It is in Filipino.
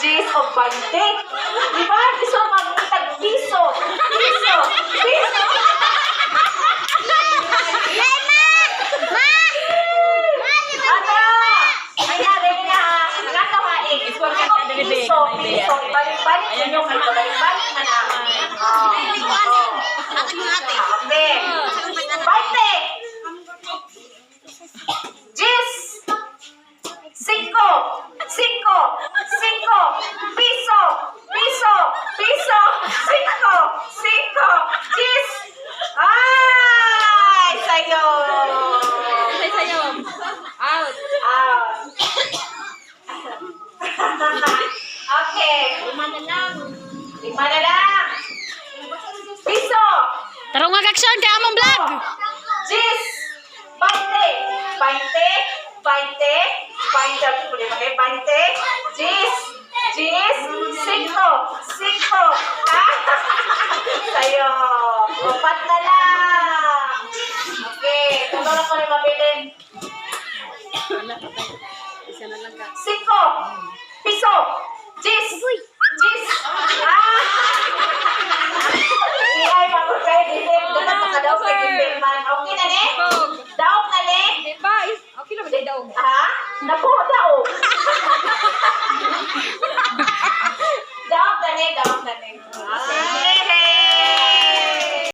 Jis o 20. Di ba? Piso mag-itag piso. Piso. Piso. Ano? Ay, narin na. Nakawain. Kung ako piso, piso. Balik-balik ninyo. Balik-balik na na. Okay. 20. Jis. 5. Piso. Piso. Piso. 5. Jis. Ay, sayo. Out. Out. Okay. 5 na lang. Piso. Tarong action kay among vlog. Jis. 20. Jis. 5. Sayo. 4 na lang. Okay. Kung na ko rin mabilin. Isa na lang ka. 5. Piso. Jis. Ay, bago kayo dilim. Dapat makadaog kayo dilim man. Okay na ni? Daog na ni? Di ba? Okay lang ba daw? Ha? Napo, daog. Daog na ni.